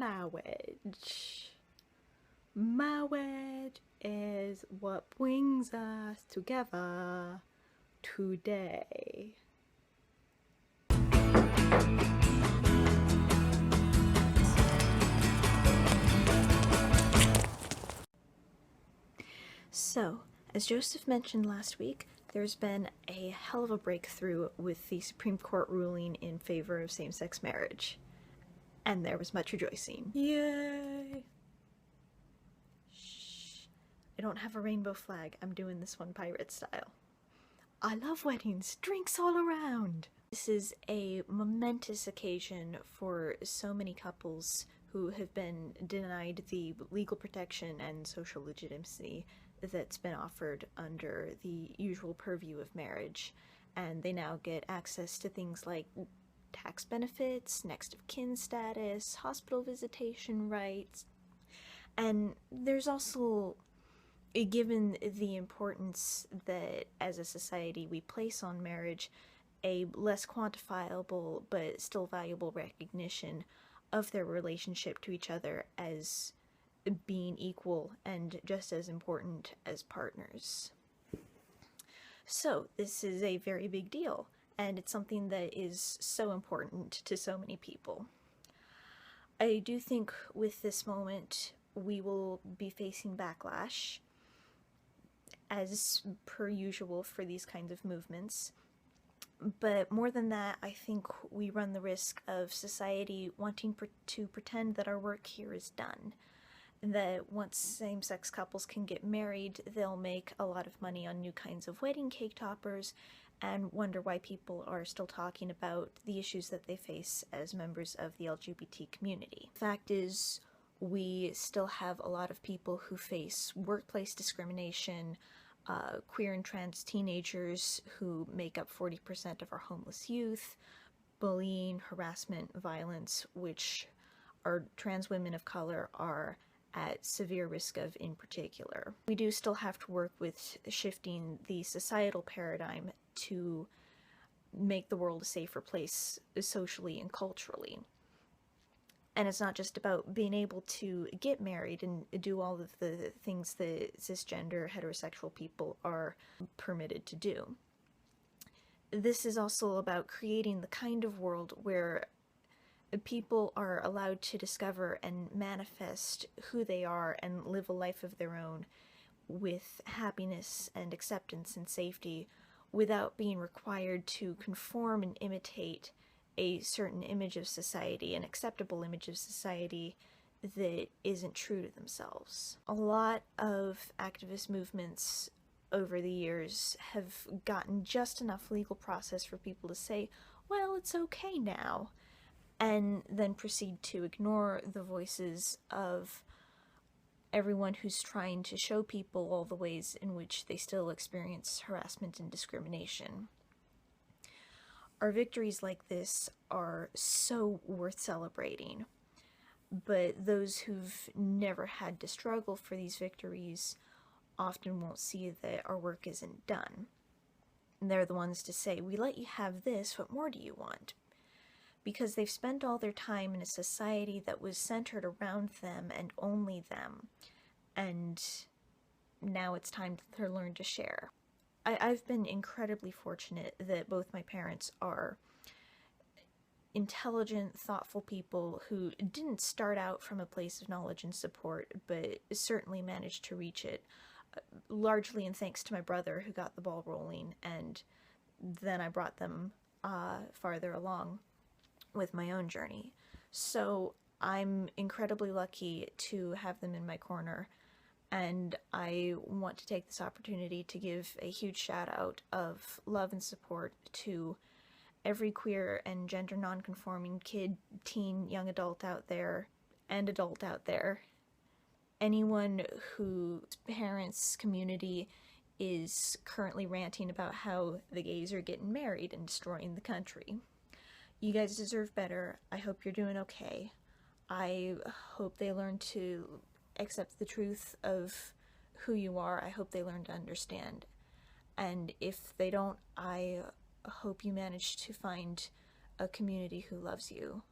Mawwaige. Mawwaige is what brings us together today. So, as Joseph mentioned last week, there's been a hell of a breakthrough with the Supreme Court ruling in favor of same-sex marriage. And there was much rejoicing. Yay! Shh. I don't have a rainbow flag. I'm doing this one pirate style. I love weddings. Drinks all around. This is a momentous occasion for so many couples who have been denied the legal protection and social legitimacy that's been offered under the usual purview of marriage, and they now get access to things like tax benefits, next of kin status, hospital visitation rights, and there's also, given the importance that as a society we place on marriage, a less quantifiable but still valuable recognition of their relationship to each other as being equal and just as important as partners. So this is a very big deal, and it's something that is so important to so many people. I do think with this moment we will be facing backlash, as per usual for these kinds of movements. But more than that, I think we run the risk of society wanting to pretend that our work here is done. That once same-sex couples can get married, they'll make a lot of money on new kinds of wedding cake toppers, and wonder why people are still talking about the issues that they face as members of the LGBT community. The fact is, we still have a lot of people who face workplace discrimination, queer and trans teenagers who make up 40% of our homeless youth, bullying, harassment, violence, which our trans women of color are at severe risk of in particular. We do still have to work with shifting the societal paradigm to make the world a safer place socially and culturally. And it's not just about being able to get married and do all of the things that cisgender heterosexual people are permitted to do. This is also about creating the kind of world where people are allowed to discover and manifest who they are and live a life of their own with happiness and acceptance and safety without being required to conform and imitate a certain image of society, an acceptable image of society that isn't true to themselves. A lot of activist movements over the years have gotten just enough legal process for people to say, well, it's okay now, and then proceed to ignore the voices of everyone who's trying to show people all the ways in which they still experience harassment and discrimination. Our victories like this are so worth celebrating, but those who've never had to struggle for these victories often won't see that our work isn't done. They're the ones to say, we let you have this, what more do you want? Because they've spent all their time in a society that was centered around them and only them, and now it's time to learn to share. I've been incredibly fortunate that both my parents are intelligent, thoughtful people who didn't start out from a place of knowledge and support, but certainly managed to reach it, largely in thanks to my brother who got the ball rolling, and then I brought them farther along with my own journey. So I'm incredibly lucky to have them in my corner, and I want to take this opportunity to give a huge shout out of love and support to every queer and gender non-conforming kid, teen, young adult out there, and adult out there. Anyone whose parents' community is currently ranting about how the gays are getting married and destroying the country. You guys deserve better. I hope you're doing okay. I hope they learn to accept the truth of who you are. I hope they learn to understand. And if they don't, I hope you manage to find a community who loves you.